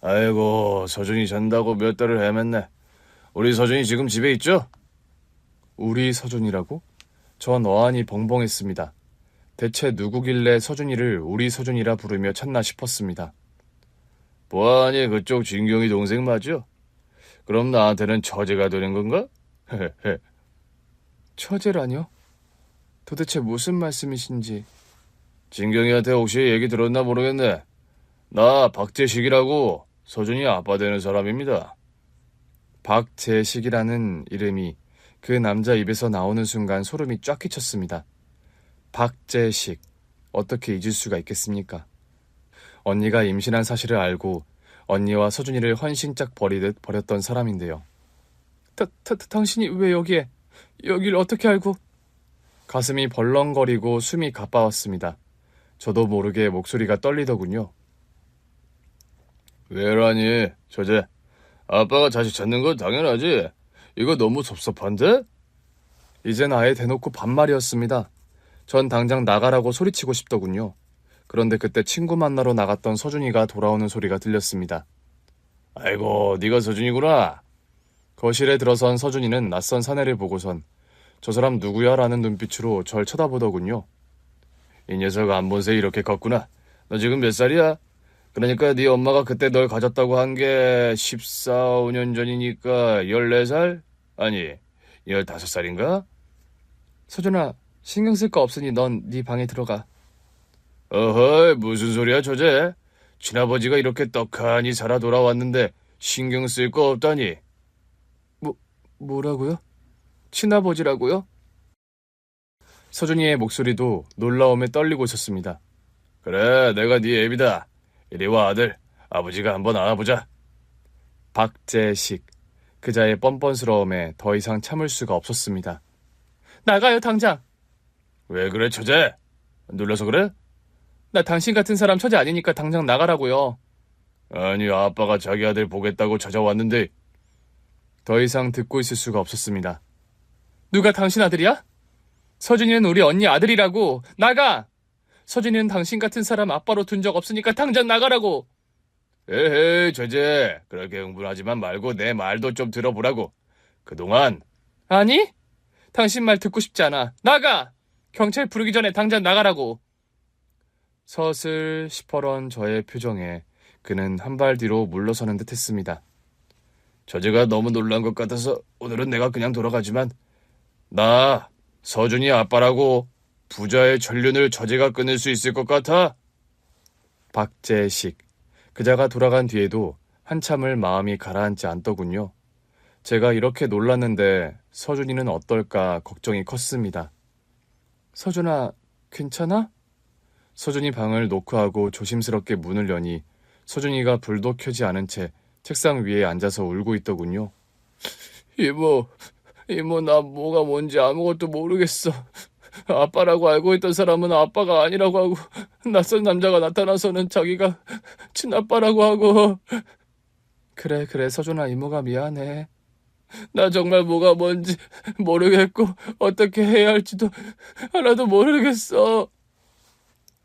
아이고, 서준이 잔다고 몇 달을 헤맸네. 우리 서준이 지금 집에 있죠? 우리 서준이라고? 전 어안이 벙벙했습니다. 대체 누구길래 서준이를 우리 서준이라 부르며 찾나 싶었습니다. 뭐하니, 그쪽 진경이 동생 맞죠? 그럼 나한테는 처제가 되는 건가? 처제라뇨? 도대체 무슨 말씀이신지. 진경이한테 혹시 얘기 들었나 모르겠네. 나 박재식이라고 서준이 아빠 되는 사람입니다. 박재식이라는 이름이 그 남자 입에서 나오는 순간 소름이 쫙 끼쳤습니다. 박재식, 어떻게 잊을 수가 있겠습니까? 언니가 임신한 사실을 알고 언니와 서준이를 헌신짝 버리듯 버렸던 사람인데요. 당신이 왜 여길 어떻게 알고? 가슴이 벌렁거리고 숨이 가빠왔습니다. 저도 모르게 목소리가 떨리더군요. 왜라니, 처제? 아빠가 자식 찾는 건 당연하지. 이거 너무 섭섭한데? 이젠 아예 대놓고 반말이었습니다. 전 당장 나가라고 소리치고 싶더군요. 그런데 그때 친구 만나러 나갔던 서준이가 돌아오는 소리가 들렸습니다. 아이고, 네가 서준이구나. 거실에 들어선 서준이는 낯선 사내를 보고선 저 사람 누구야? 라는 눈빛으로 절 쳐다보더군요. 이 녀석 안 본 새 이렇게 컸구나. 너 지금 몇 살이야? 그러니까 네 엄마가 그때 널 가졌다고 한 게 14, 5년 전이니까 14살? 아니, 15살인가? 서준아, 신경 쓸 거 없으니 넌 네 방에 들어가. 어허이, 무슨 소리야, 저제? 친아버지가 이렇게 떡하니 살아 돌아왔는데 신경 쓸 거 없다니. 뭐, 뭐라고요? 친아버지라고요? 서준이의 목소리도 놀라움에 떨리고 있었습니다. 그래, 내가 네 애비다. 이리 와, 아들. 아버지가 한번 안아보자. 박재식. 그자의 뻔뻔스러움에 더 이상 참을 수가 없었습니다. 나가요, 당장. 왜 그래, 처제? 놀라서 그래? 나 당신 같은 사람 처제 아니니까 당장 나가라고요. 아니, 아빠가 자기 아들 보겠다고 찾아왔는데. 더 이상 듣고 있을 수가 없었습니다. 누가 당신 아들이야? 서준이는 우리 언니 아들이라고. 나가! 서준이는 당신 같은 사람 아빠로 둔 적 없으니까 당장 나가라고. 에헤이, 처제. 그렇게 흥분하지만 말고 내 말도 좀 들어보라고. 그동안. 아니? 당신 말 듣고 싶지 않아. 나가! 경찰 부르기 전에 당장 나가라고. 서슬 시퍼런 저의 표정에 그는 한 발 뒤로 물러서는 듯 했습니다. 저제가 너무 놀란 것 같아서 오늘은 내가 그냥 돌아가지만 나 서준이 아빠라고. 부자의 전륜을 저제가 끊을 수 있을 것 같아? 박재식. 그자가 돌아간 뒤에도 한참을 마음이 가라앉지 않더군요. 제가 이렇게 놀랐는데 서준이는 어떨까 걱정이 컸습니다. 서준아, 괜찮아? 서준이 방을 노크하고 조심스럽게 문을 여니 서준이가 불도 켜지 않은 채 책상 위에 앉아서 울고 있더군요. 이모, 나 뭐가 뭔지 아무것도 모르겠어. 아빠라고 알고 있던 사람은 아빠가 아니라고 하고 낯선 남자가 나타나서는 자기가 친아빠라고 하고. 그래, 서준아, 이모가 미안해. 나 정말 뭐가 뭔지 모르겠고 어떻게 해야 할지도 하나도 모르겠어.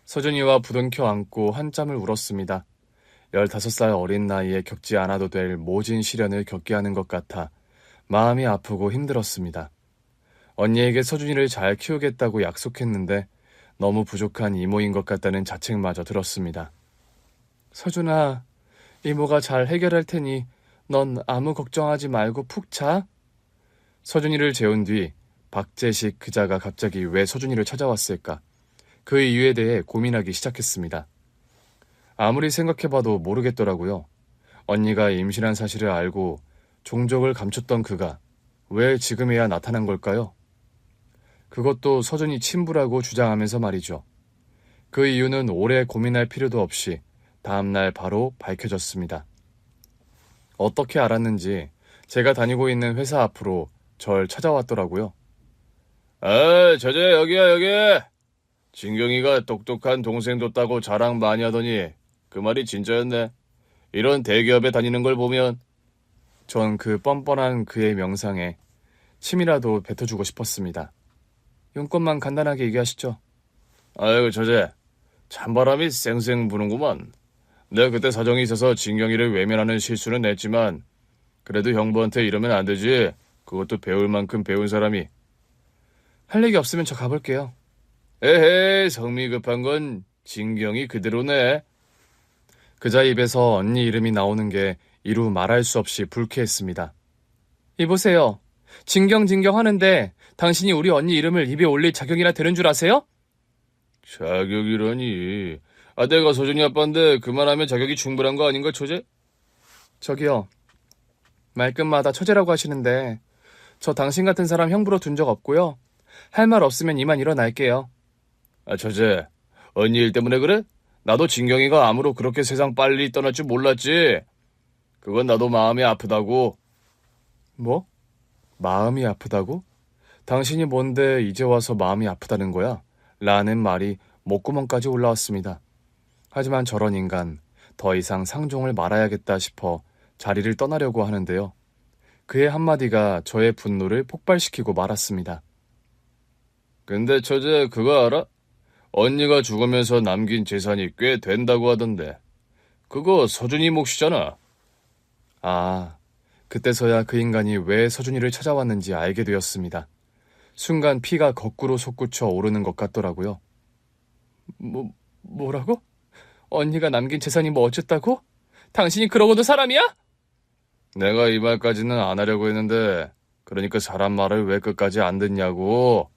서준이와 부둥켜 안고 한참을 울었습니다. 15살 어린 나이에 겪지 않아도 될 모진 시련을 겪게 하는 것 같아 마음이 아프고 힘들었습니다. 언니에게 서준이를 잘 키우겠다고 약속했는데 너무 부족한 이모인 것 같다는 자책마저 들었습니다. 서준아, 이모가 잘 해결할 테니 넌 아무 걱정하지 말고 푹 자. 서준이를 재운 뒤 박재식 그자가 갑자기 왜 서준이를 찾아왔을까? 그 이유에 대해 고민하기 시작했습니다. 아무리 생각해봐도 모르겠더라고요. 언니가 임신한 사실을 알고 종족을 감췄던 그가 왜 지금에야 나타난 걸까요? 그것도 서준이 친부라고 주장하면서 말이죠. 그 이유는 오래 고민할 필요도 없이 다음날 바로 밝혀졌습니다. 어떻게 알았는지 제가 다니고 있는 회사 앞으로 절 찾아왔더라고요. 아, 저제 여기야, 여기. 진경이가 똑똑한 동생 뒀다고 자랑 많이 하더니 그 말이 진짜였네. 이런 대기업에 다니는 걸 보면. 전 그 뻔뻔한 그의 명상에 침이라도 뱉어주고 싶었습니다. 용건만 간단하게 얘기하시죠. 아이고, 저제. 찬바람이 쌩쌩 부는구만. 내가 그때 사정이 있어서 진경이를 외면하는 실수는 했지만 그래도 형부한테 이러면 안 되지. 그것도 배울 만큼 배운 사람이. 할 얘기 없으면 저 가볼게요. 에헤이, 성미 급한 건 진경이 그대로네. 그자 입에서 언니 이름이 나오는 게 이루 말할 수 없이 불쾌했습니다. 이보세요. 진경 하는데 당신이 우리 언니 이름을 입에 올릴 자격이나 되는 줄 아세요? 자격이라니. 아, 내가 서준이 아빠인데 그만하면 자격이 충분한 거 아닌가, 처제? 저기요. 말끝마다 처제라고 하시는데 저 당신 같은 사람 형부로 둔 적 없고요. 할 말 없으면 이만 일어날게요. 아, 처제. 언니 일 때문에 그래? 나도 진경이가 암으로 그렇게 세상 빨리 떠날 줄 몰랐지. 그건 나도 마음이 아프다고. 뭐? 마음이 아프다고? 당신이 뭔데 이제 와서 마음이 아프다는 거야? 라는 말이 목구멍까지 올라왔습니다. 하지만 저런 인간, 더 이상 상종을 말아야겠다 싶어 자리를 떠나려고 하는데요. 그의 한마디가 저의 분노를 폭발시키고 말았습니다. 근데 처제 그거 알아? 언니가 죽으면서 남긴 재산이 꽤 된다고 하던데. 그거 서준이 몫이잖아. 아, 그때서야 그 인간이 왜 서준이를 찾아왔는지 알게 되었습니다. 순간 피가 거꾸로 솟구쳐 오르는 것 같더라고요. 뭐라고? 언니가 남긴 재산이 뭐 어쨌다고? 당신이 그러고도 사람이야? 내가 이 말까지는 안 하려고 했는데 그러니까 사람 말을 왜 끝까지 안 듣냐고.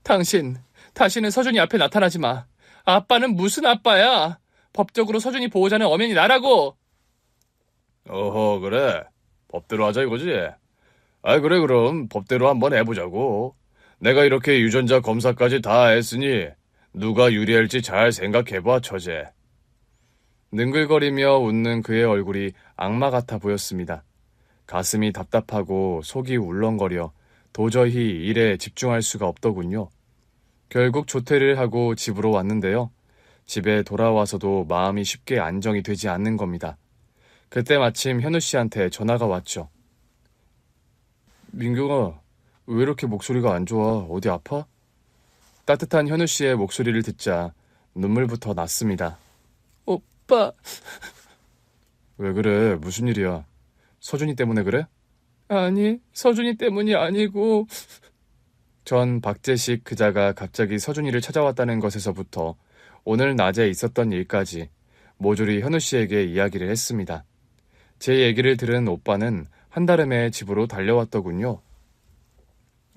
다시는 서준이 앞에 나타나지 마. 아빠는 무슨 아빠야? 법적으로 서준이 보호자는 엄연히 나라고. 어허, 그래. 법대로 하자 이거지? 그래, 그럼 법대로 한번 해보자고. 내가 이렇게 유전자 검사까지 다 했으니 누가 유리할지 잘 생각해봐, 처제. 능글거리며 웃는 그의 얼굴이 악마 같아 보였습니다. 가슴이 답답하고 속이 울렁거려 도저히 일에 집중할 수가 없더군요. 결국 조퇴를 하고 집으로 왔는데요. 집에 돌아와서도 마음이 쉽게 안정이 되지 않는 겁니다. 그때 마침 현우 씨한테 전화가 왔죠. 민경아, 왜 이렇게 목소리가 안 좋아? 어디 아파? 따뜻한 현우 씨의 목소리를 듣자 눈물부터 났습니다. 오빠. 왜 그래? 무슨 일이야? 서준이 때문에 그래? 아니, 서준이 때문이 아니고. 전 박재식 그자가 갑자기 서준이를 찾아왔다는 것에서부터 오늘 낮에 있었던 일까지 모조리 현우 씨에게 이야기를 했습니다. 제 얘기를 들은 오빠는 한달음에 집으로 달려왔더군요.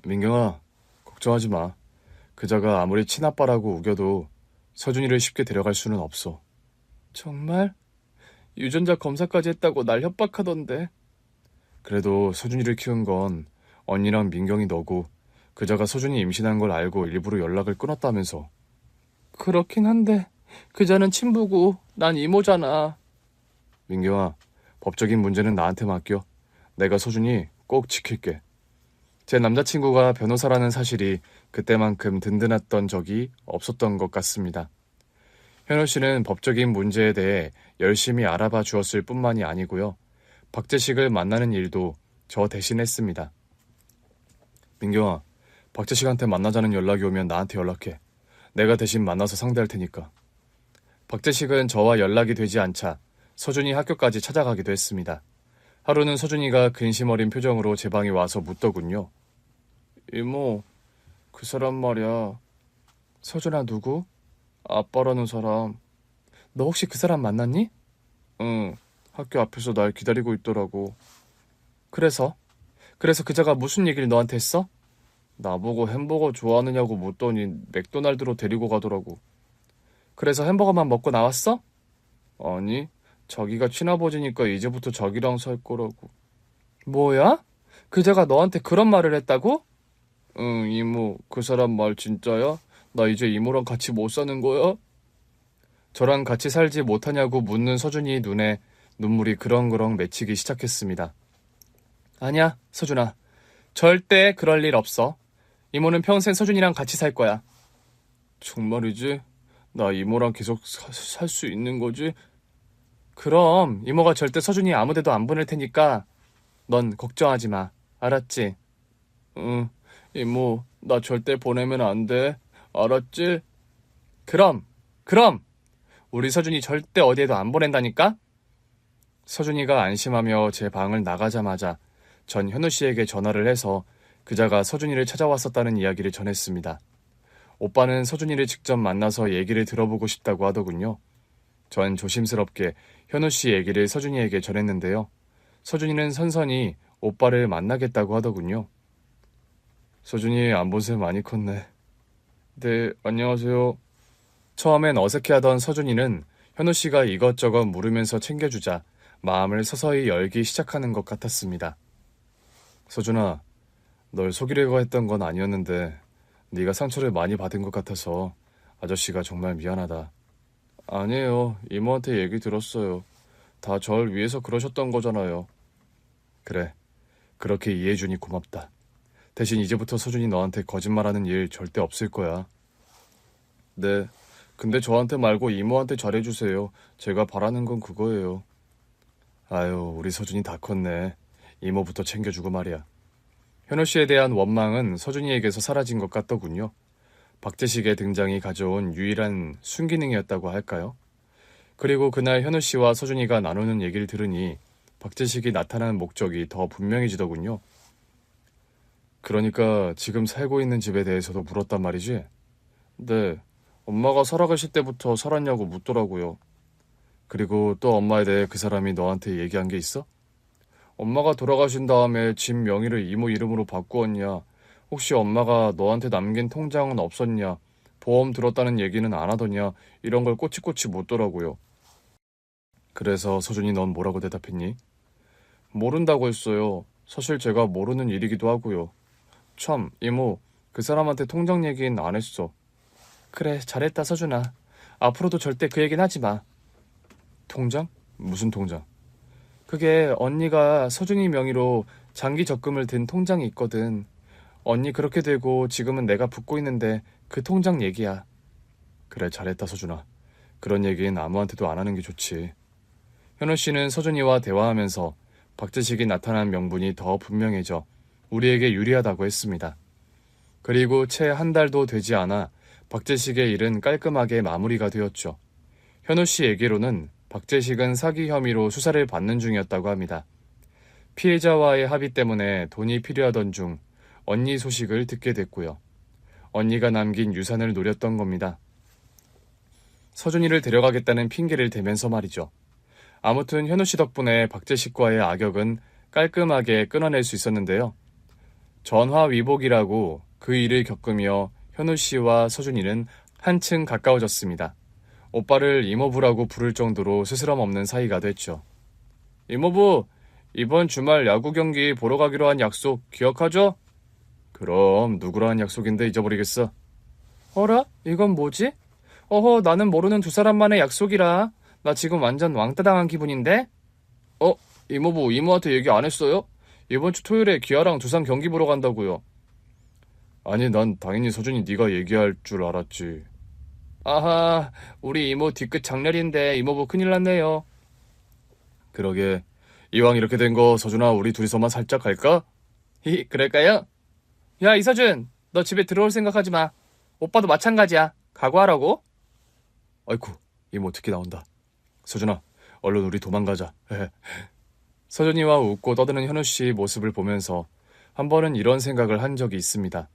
민경아, 걱정하지 마. 그자가 아무리 친아빠라고 우겨도 서준이를 쉽게 데려갈 수는 없어. 정말? 유전자 검사까지 했다고 날 협박하던데. 그래도 서준이를 키운 건 언니랑 민경이 너고 그자가 서준이 임신한 걸 알고 일부러 연락을 끊었다면서. 그렇긴 한데 그자는 친부고 난 이모잖아. 민경아, 법적인 문제는 나한테 맡겨. 내가 서준이 꼭 지킬게. 제 남자친구가 변호사라는 사실이 그때만큼 든든했던 적이 없었던 것 같습니다. 현우 씨는 법적인 문제에 대해 열심히 알아봐 주었을 뿐만이 아니고요. 박재식을 만나는 일도 저 대신 했습니다. 민경아, 박재식한테 만나자는 연락이 오면 나한테 연락해. 내가 대신 만나서 상대할 테니까. 박재식은 저와 연락이 되지 않자 서준이 학교까지 찾아가기도 했습니다. 하루는 서준이가 근심 어린 표정으로 제 방에 와서 묻더군요. 이모, 그 사람 말이야. 서준아, 누구? 아빠라는 사람. 너 혹시 그 사람 만났니? 응, 학교 앞에서 날 기다리고 있더라고. 그래서 그자가 무슨 얘기를 너한테 했어? 나보고 햄버거 좋아하느냐고 묻더니 맥도날드로 데리고 가더라고. 그래서 햄버거만 먹고 나왔어? 아니, 자기가 친아버지니까 이제부터 자기랑 살 거라고. 뭐야? 그자가 너한테 그런 말을 했다고? 응, 이모, 그 사람 말 진짜야? 나 이제 이모랑 같이 못 사는 거야? 저랑 같이 살지 못하냐고 묻는 서준이 눈에 눈물이 그렁그렁 맺히기 시작했습니다. 아니야, 서준아. 절대 그럴 일 없어. 이모는 평생 서준이랑 같이 살 거야. 정말이지? 나 이모랑 계속 살 수 있는 거지? 그럼 이모가 절대 서준이 아무데도 안 보낼 테니까 넌 걱정하지 마. 알았지? 응, 이모, 나 절대 보내면 안 돼. 알았지? 그럼 우리 서준이 절대 어디에도 안 보낸다니까? 서준이가 안심하며 제 방을 나가자마자 전 현우 씨에게 전화를 해서 그자가 서준이를 찾아왔었다는 이야기를 전했습니다. 오빠는 서준이를 직접 만나서 얘기를 들어보고 싶다고 하더군요. 전 조심스럽게 현우 씨 얘기를 서준이에게 전했는데요. 서준이는 선선히 오빠를 만나겠다고 하더군요. 서준이 안 본 새 많이 컸네. 네, 안녕하세요. 처음엔 어색해하던 서준이는 현우 씨가 이것저것 물으면서 챙겨주자 마음을 서서히 열기 시작하는 것 같았습니다. 서준아, 널 속이려고 했던 건 아니었는데 네가 상처를 많이 받은 것 같아서 아저씨가 정말 미안하다. 아니에요. 이모한테 얘기 들었어요. 다 절 위해서 그러셨던 거잖아요. 그래. 그렇게 이해해주니 고맙다. 대신 이제부터 서준이 너한테 거짓말하는 일 절대 없을 거야. 네. 근데 저한테 말고 이모한테 잘해주세요. 제가 바라는 건 그거예요. 아유, 우리 서준이 다 컸네. 이모부터 챙겨주고 말이야. 현우 씨에 대한 원망은 서준이에게서 사라진 것 같더군요. 박재식의 등장이 가져온 유일한 순기능이었다고 할까요? 그리고 그날 현우 씨와 서준이가 나누는 얘기를 들으니 박재식이 나타난 목적이 더 분명해지더군요. 그러니까 지금 살고 있는 집에 대해서도 물었단 말이지? 네. 엄마가 살아계실 때부터 살았냐고 묻더라고요. 그리고 또 엄마에 대해 그 사람이 너한테 얘기한 게 있어? 엄마가 돌아가신 다음에 집 명의를 이모 이름으로 바꾸었냐? 혹시 엄마가 너한테 남긴 통장은 없었냐? 보험 들었다는 얘기는 안 하더냐? 이런 걸 꼬치꼬치 묻더라고요. 그래서 서준이 넌 뭐라고 대답했니? 모른다고 했어요. 사실 제가 모르는 일이기도 하고요. 참, 이모, 그 사람한테 통장 얘기는 안 했어. 그래, 잘했다, 서준아. 앞으로도 절대 그 얘기는 하지 마. 통장? 무슨 통장? 그게 언니가 서준이 명의로 장기 적금을 든 통장이 있거든. 언니 그렇게 되고 지금은 내가 붓고 있는데 그 통장 얘기야. 그래, 잘했다, 서준아. 그런 얘기는 아무한테도 안 하는 게 좋지. 현우 씨는 서준이와 대화하면서 박재식이 나타난 명분이 더 분명해져 우리에게 유리하다고 했습니다. 그리고 채 한 달도 되지 않아 박재식의 일은 깔끔하게 마무리가 되었죠. 현우 씨에게로는 박재식은 사기 혐의로 수사를 받는 중이었다고 합니다. 피해자와의 합의 때문에 돈이 필요하던 중 언니 소식을 듣게 됐고요. 언니가 남긴 유산을 노렸던 겁니다. 서준이를 데려가겠다는 핑계를 대면서 말이죠. 아무튼 현우 씨 덕분에 박재식과의 악역은 깔끔하게 끊어낼 수 있었는데요. 전화위복이라고 그 일을 겪으며 현우 씨와 서준이는 한층 가까워졌습니다. 오빠를 이모부라고 부를 정도로 스스럼 없는 사이가 됐죠. 이모부, 이번 주말 야구 경기 보러 가기로 한 약속 기억하죠? 그럼 누구랑 약속인데 잊어버리겠어? 어라? 이건 뭐지? 어허, 나는 모르는 두 사람만의 약속이라. 나 지금 완전 왕따 당한 기분인데? 이모부, 이모한테 얘기 안 했어요? 이번 주 토요일에 기아랑 두산 경기 보러 간다고요. 아니, 난 당연히 서준이 네가 얘기할 줄 알았지. 아하, 우리 이모 뒤끝 장렬인데 이모부 큰일 났네요. 그러게, 이왕 이렇게 된 거 서준아 우리 둘이서만 살짝 갈까? 그럴까요? 야, 이서준, 너 집에 들어올 생각하지 마. 오빠도 마찬가지야. 각오하라고. 아이쿠, 이모 특히 나온다. 서준아, 얼른 우리 도망가자. 서준이와 웃고 떠드는 현우 씨 모습을 보면서 한 번은 이런 생각을 한 적이 있습니다.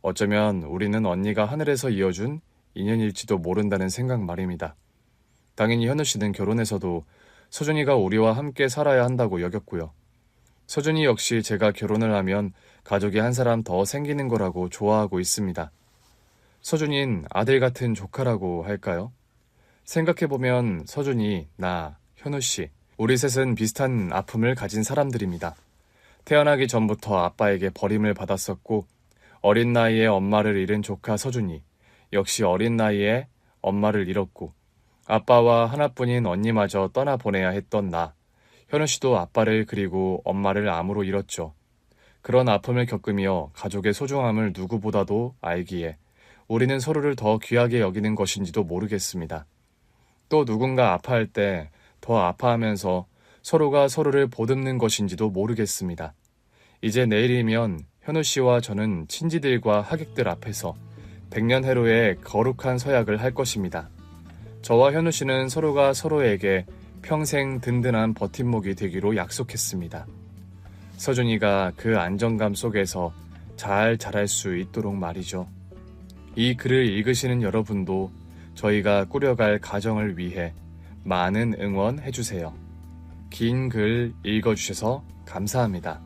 어쩌면 우리는 언니가 하늘에서 이어준 인연일지도 모른다는 생각 말입니다. 당연히 현우 씨는 결혼해서도 서준이가 우리와 함께 살아야 한다고 여겼고요. 서준이 역시 제가 결혼을 하면 가족이 한 사람 더 생기는 거라고 좋아하고 있습니다. 서준인 아들 같은 조카라고 할까요? 생각해보면 서준이, 나, 현우 씨, 우리 셋은 비슷한 아픔을 가진 사람들입니다. 태어나기 전부터 아빠에게 버림을 받았었고 어린 나이에 엄마를 잃은 조카 서준이 역시 어린 나이에 엄마를 잃었고 아빠와 하나뿐인 언니마저 떠나보내야 했던 나, 현우 씨도 아빠를 그리고 엄마를 암으로 잃었죠. 그런 아픔을 겪으며 가족의 소중함을 누구보다도 알기에 우리는 서로를 더 귀하게 여기는 것인지도 모르겠습니다. 또 누군가 아파할 때 더 아파하면서 서로가 서로를 보듬는 것인지도 모르겠습니다. 이제 내일이면 현우 씨와 저는 친지들과 하객들 앞에서 100년 해로의 거룩한 서약을 할 것입니다. 저와 현우 씨는 서로가 서로에게 평생 든든한 버팀목이 되기로 약속했습니다. 서준이가 그 안정감 속에서 잘 자랄 수 있도록 말이죠. 이 글을 읽으시는 여러분도 저희가 꾸려갈 가정을 위해 많은 응원해주세요. 긴 글 읽어주셔서 감사합니다.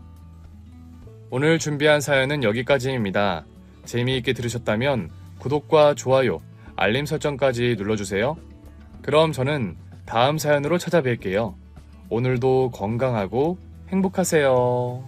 오늘 준비한 사연은 여기까지입니다. 재미있게 들으셨다면 구독과 좋아요, 알림 설정까지 눌러주세요. 그럼 저는 다음 사연으로 찾아뵐게요. 오늘도 건강하고 행복하세요.